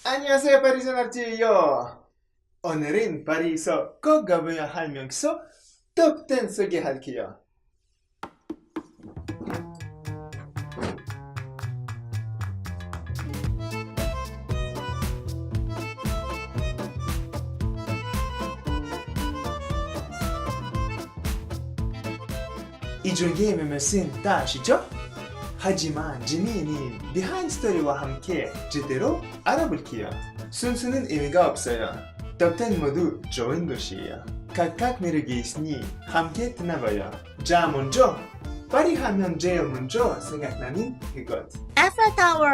안녕하세요, 파리서 나르지요. 오늘은 파리에서 꼭 가봐야 할 명소 톱10 소개할게요. 이 중에 몇몇은 다 아시죠? 하지만 재미있는 비하인드 스토리와 함께 제대로 알아볼게요. 순수는 의미가 없어요. 톱10 모두 좋은 것이에요. 각각 매력이 있으니 함께 떠나봐요. 자, 먼저 파리 하면 제일 먼저 생각나는 그것. 에펠타워!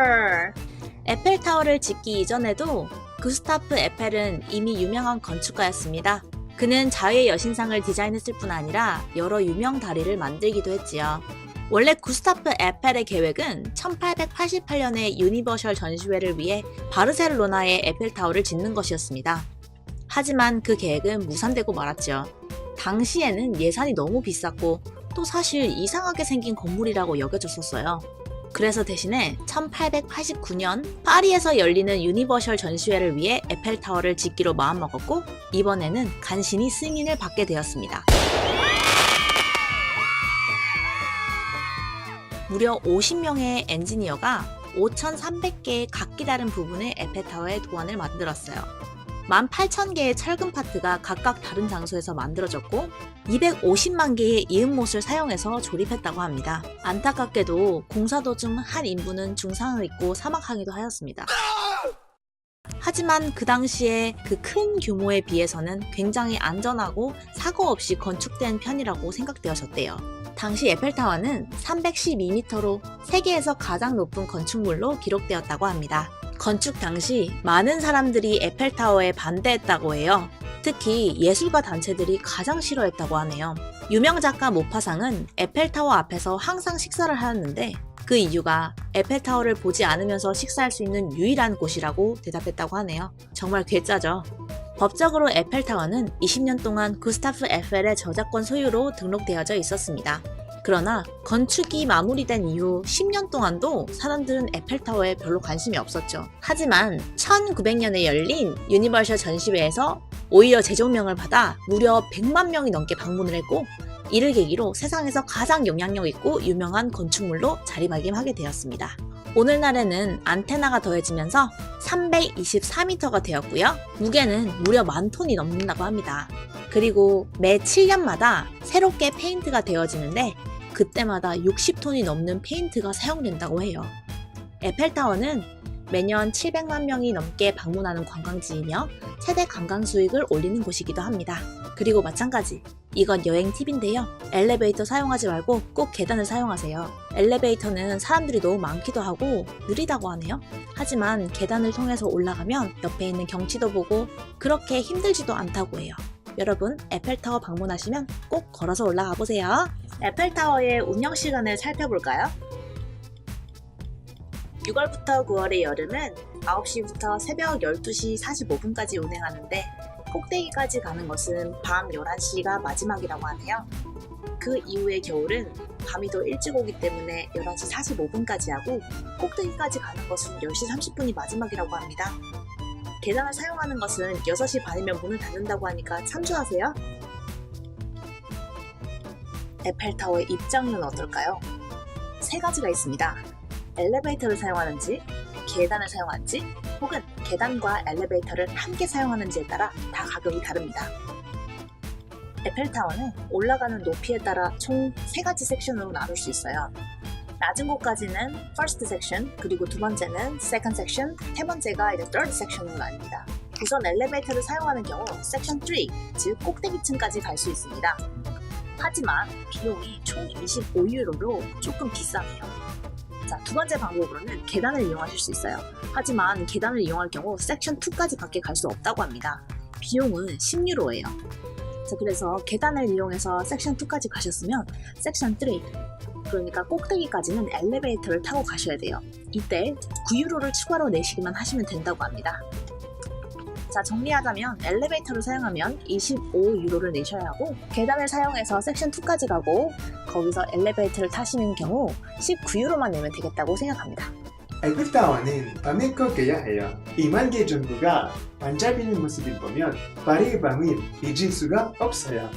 에펠타워를 짓기 이전에도 구스타프 에펠은 이미 유명한 건축가였습니다. 그는 자유의 여신상을 디자인했을 뿐 아니라 여러 유명 다리를 만들기도 했지요. 원래 구스타프 에펠의 계획은 1888년에 유니버셜 전시회를 위해 바르셀로나에 에펠타워를 짓는 것이었습니다. 하지만 그 계획은 무산되고 말았죠. 당시에는 예산이 너무 비쌌고 또 사실 이상하게 생긴 건물이라고 여겨졌었어요. 그래서 대신에 1889년 파리에서 열리는 유니버셜 전시회를 위해 에펠타워를 짓기로 마음먹었고 이번에는 간신히 승인을 받게 되었습니다. 무려 50명의 엔지니어가 5,300개의 각기 다른 부분의 에펠타워의 도안을 만들었어요. 18,000개의 철근 파트가 각각 다른 장소에서 만들어졌고 250만 개의 이음못을 사용해서 조립했다고 합니다. 안타깝게도 공사 도중 한 인부는 중상을 입고 사망하기도 하였습니다. 하지만 그 당시에 그 큰 규모에 비해서는 굉장히 안전하고 사고 없이 건축된 편이라고 생각되어졌대요. 당시 에펠타워는 312m로 세계에서 가장 높은 건축물로 기록되었다고 합니다. 건축 당시 많은 사람들이 에펠타워에 반대했다고 해요. 특히 예술가 단체들이 가장 싫어했다고 하네요. 유명 작가 모파상은 에펠타워 앞에서 항상 식사를 하였는데 그 이유가 에펠타워를 보지 않으면서 식사할 수 있는 유일한 곳이라고 대답했다고 하네요. 정말 괴짜죠. 법적으로 에펠타워는 20년 동안 구스타프 에펠의 저작권 소유로 등록되어져 있었습니다. 그러나 건축이 마무리된 이후 10년 동안도 사람들은 에펠타워에 별로 관심이 없었죠. 하지만 1900년에 열린 유니버셜 전시회에서 오히려 재조명을 받아 무려 100만 명이 넘게 방문을 했고 이를 계기로 세상에서 가장 영향력 있고 유명한 건축물로 자리매김하게 되었습니다. 오늘날에는 안테나가 더해지면서 324m가 되었고요. 무게는 무려 10,000톤이 넘는다고 합니다. 그리고 매 7년마다 새롭게 페인트가 되어지는데 그때마다 60톤이 넘는 페인트가 사용된다고 해요. 에펠타워는 매년 700만 명이 넘게 방문하는 관광지이며 최대 관광 수익을 올리는 곳이기도 합니다. 그리고 마찬가지, 이건 여행 팁인데요. 엘리베이터 사용하지 말고 꼭 계단을 사용하세요. 엘리베이터는 사람들이 너무 많기도 하고 느리다고 하네요. 하지만 계단을 통해서 올라가면 옆에 있는 경치도 보고 그렇게 힘들지도 않다고 해요. 여러분, 에펠타워 방문하시면 꼭 걸어서 올라가 보세요. 에펠타워의 운영 시간을 살펴볼까요? 6월부터 9월의 여름은 9시부터 새벽 12시 45분까지 운행하는데 꼭대기까지 가는 것은 밤 11시가 마지막이라고 하네요. 그 이후의 겨울은 밤이 더 일찍 오기 때문에 11시 45분까지 하고 꼭대기까지 가는 것은 10시 30분이 마지막이라고 합니다. 계단을 사용하는 것은 6시 반이면 문을 닫는다고 하니까 참조하세요. 에펠타워의 입장료는 어떨까요? 세 가지가 있습니다. 엘리베이터를 사용하는지, 계단을 사용하는지, 혹은 계단과 엘리베이터를 함께 사용하는지에 따라 다 가격이 다릅니다. 에펠타워는 올라가는 높이에 따라 총 3가지 섹션으로 나눌 수 있어요. 낮은 곳까지는 first section, 그리고 두 번째는 second section, 세 번째가 이제 third section으로 나뉩니다. 우선 엘리베이터를 사용하는 경우 section 3, 즉 꼭대기층까지 갈 수 있습니다. 하지만 비용이 총 25유로로 조금 비싸네요. 자, 두 번째 방법으로는 계단을 이용하실 수 있어요. 하지만 계단을 이용할 경우 섹션 2까지 밖에 갈 수 없다고 합니다. 비용은 10유로예요. 자, 그래서 계단을 이용해서 섹션 2까지 가셨으면 섹션 3, 그러니까 꼭대기까지는 엘리베이터를 타고 가셔야 돼요. 이때 9유로를 추가로 내시기만 하시면 된다고 합니다. 자, 정리하자면 엘리베이터를 사용하면 25유로를 내셔야 하고 계단을 사용해서 섹션 2까지 가고 거기서 엘리베이터를 타시는 경우 19유로만 내면 되겠다고 생각합니다. 에펠타워는 밤에 꼭 가야 해요. 2만 개 정도가 반짝이는 모습을 보면 파리의 밤을 잊을 수가 없어요.